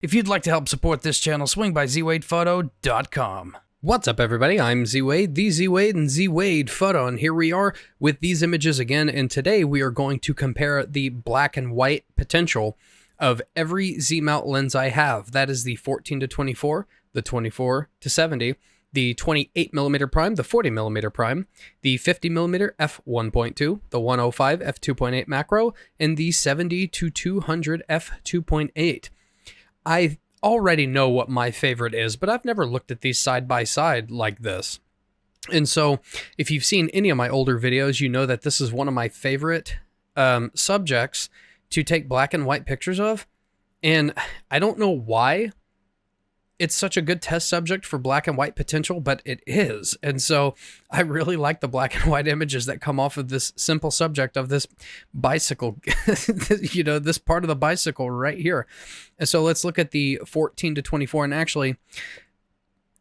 If you'd like to help support this channel, swing by zwadephoto.com. What's up, everybody? I'm ZWade, the ZWade and ZWade Photo, and here we are with these images again, and today we are going to compare the black and white potential of every Z mount lens I have. That is the 14-24, the 24-70, the 28mm prime, the 40mm prime, the 50mm f1.2, the 105 f2.8 macro, and the 70-200 f2.8. I already know what my favorite is, but I've never looked at these side by side like this. And so if you've seen any of my older videos, you know that this is one of my favorite subjects to take black and white pictures of. And I don't know why it's such a good test subject for black and white potential, but it is. And so I really like the black and white images that come off of this simple subject of this bicycle, you know, this part of the bicycle right here. And so let's look at the 14-24, and actually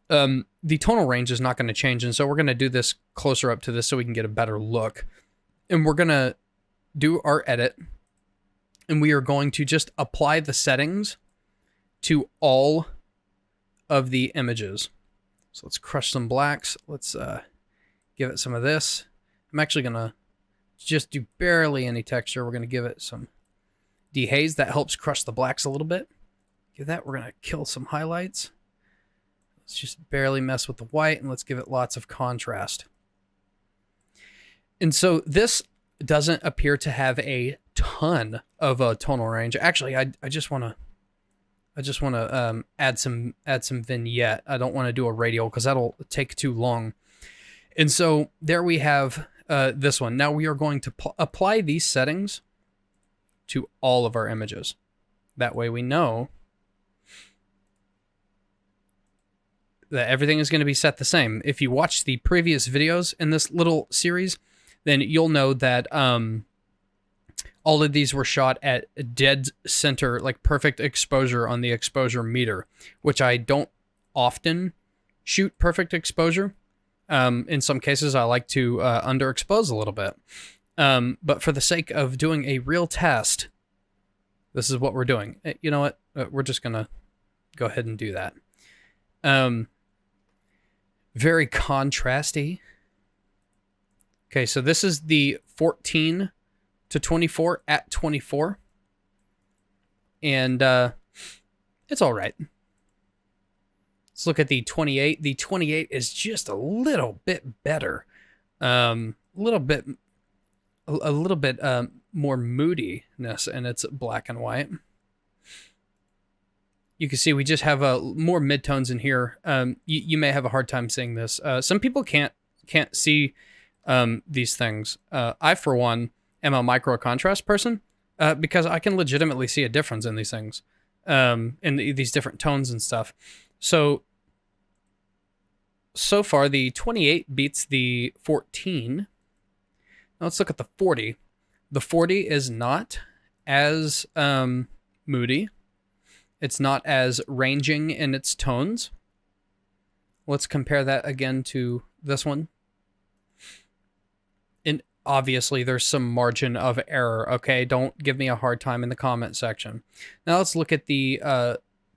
the tonal range is not going to change. And so we're going to do this closer up to this so we can get a better look. And we're going to do our edit, and we are going to just apply the settings to all of the images. So let's crush some blacks. Let's give it some of this. I'm actually gonna just do barely any texture. We're gonna give it some dehaze. That helps crush the blacks a little bit. Give that, we're gonna kill some highlights. Let's just barely mess with the white, and let's give it lots of contrast. And so this doesn't appear to have a ton of a tonal range. Actually, I just want to add some vignette. I don't want to do a radial because that'll take too long. And so there we have this one. Now we are going to apply these settings to all of our images. That way we know that everything is going to be set the same. If you watch the previous videos in this little series, then you'll know that all of these were shot at dead center, like perfect exposure on the exposure meter, which I don't often shoot perfect exposure. In some cases, I like to underexpose a little bit. But for the sake of doing a real test, this is what we're doing. You know what? We're just going to go ahead and do that. Very contrasty. Okay, so this is the 14-24 at 24, and it's all right. Let's look at the 28. The 28 is just a little bit better, a little bit more moodiness, and it's black and white. You can see we just have more midtones in here. You may have a hard time seeing this. Some people can't see these things. I, for one, am a micro contrast person because I can legitimately see a difference in these things, in these different tones and stuff. So far, the 28 beats the 14. Now let's look at the 40. The 40 is not as moody. It's not as ranging in its tones. Let's compare that again to this one. And obviously, there's some margin of error, okay? Don't give me a hard time in the comment section. Now let's look at the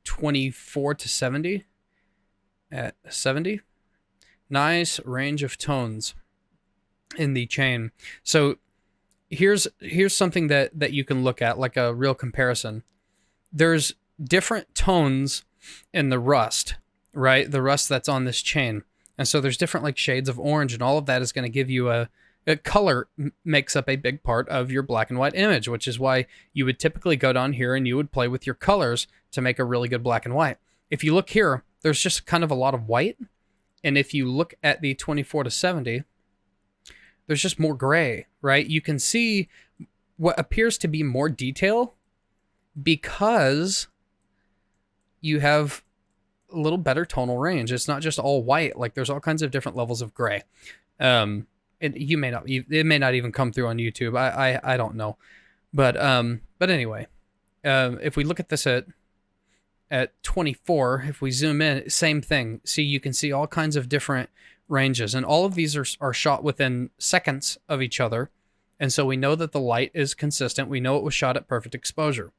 24-70 at 70. Nice range of tones in the chain. So here's something that you can look at, like a real comparison. There's different tones in the rust, right? The rust that's on this chain. And so there's different like shades of orange, and all of that is going to give you a color makes up a big part of your black and white image, which is why you would typically go down here and you would play with your colors to make a really good black and white. If you look here, there's just kind of a lot of white. And if you look at the 24-70, there's just more gray, right? You can see what appears to be more detail because you have a little better tonal range. It's not just all white. Like there's all kinds of different levels of gray. And it may not even come through on YouTube. I don't know. But anyway, if we look at this at 24, if we zoom in, same thing. See, you can see all kinds of different ranges, and all of these are shot within seconds of each other. And so we know that the light is consistent. We know it was shot at perfect exposure.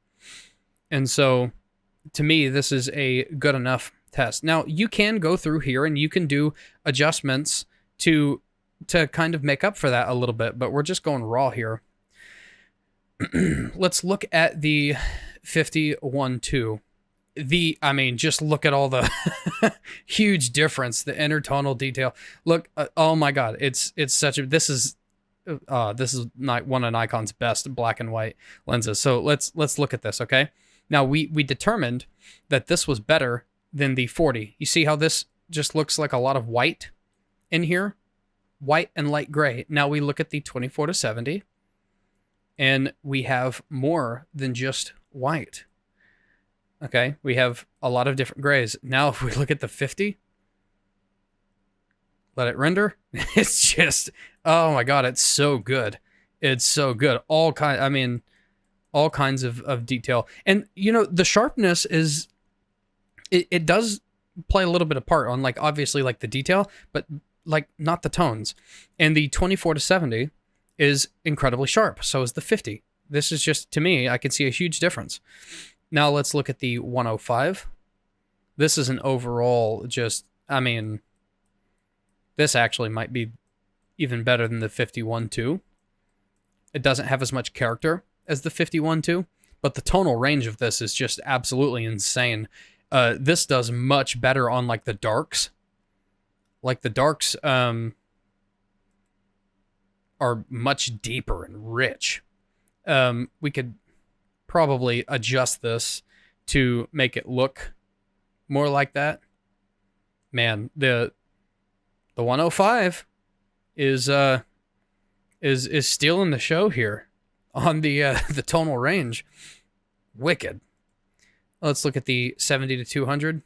And so to me, this is a good enough test. Now, you can go through here and you can do adjustments to kind of make up for that a little bit, but we're just going raw here. Let's look at the 51.2. I mean, just look at all the huge difference, the intertonal detail. Look, oh my God, it's such a, this is one of Nikon's best black and white lenses. So let's look at this, okay? Now we determined that this was better than the 40. You see how this just looks like a lot of white in here? White and light gray. Now we look at the 24-70 and we have more than just white. Okay, we have a lot of different grays. Now if we look at the 50, let it render. It's just, oh my God, it's so good. It's so good. All kinds of detail. And, you know, the sharpness is, it does play a little bit of part on, like, obviously, like, the detail, but, like, not the tones. And the 24-70 is incredibly sharp. So is the 50. This is just, to me, I can see a huge difference. Now let's look at the 105. This is an overall just, I mean, this actually might be even better than the 51.2. It doesn't have as much character as the 51.2, but the tonal range of this is just absolutely insane. This does much better on, like, the darks. Like, the darks are much deeper and rich. We could probably adjust this to make it look more like that. Man, the 105 is stealing the show here on the tonal range. Wicked. Let's look at the 70-200.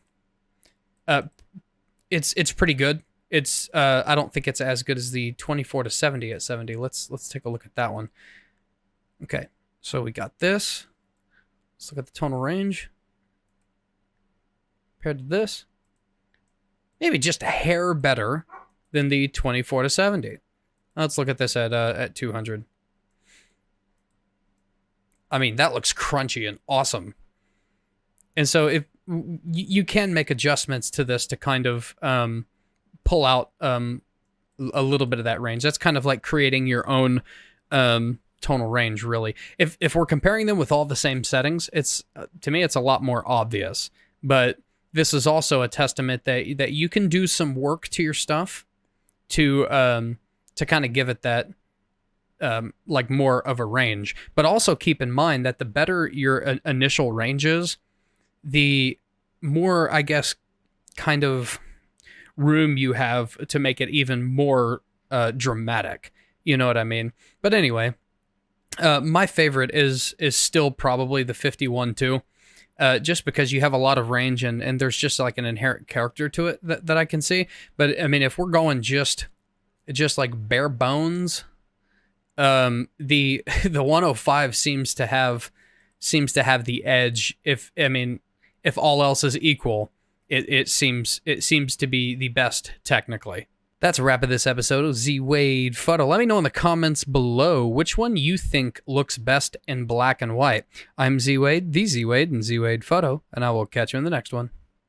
It's pretty good. It's I don't think it's as good as the 24-70 at 70. Let's take a look at that one. Okay, so we got this. Let's look at the tonal range compared to this. Maybe just a hair better than the 24-70. Let's look at this at 200. I mean, that looks crunchy and awesome. And so if you can make adjustments to this to kind of pull out a little bit of that range. That's kind of like creating your own tonal range, really. If we're comparing them with all the same settings, it's to me it's a lot more obvious. But this is also a testament that you can do some work to your stuff to kind of give it that like more of a range. But also keep in mind that the better your initial range is, the more, I guess, kind of room you have to make it even more dramatic. You know what I mean? But anyway, my favorite is still probably the 51.2. Just because you have a lot of range and there's just like an inherent character to it that I can see. But I mean, if we're going just like bare bones, the 105 seems to have the edge. If all else is equal, it seems to be the best technically. That's a wrap of this episode of ZWade Photo. Let me know in the comments below which one you think looks best in black and white. I'm ZWade, the ZWade, and ZWade Photo, and I will catch you in the next one.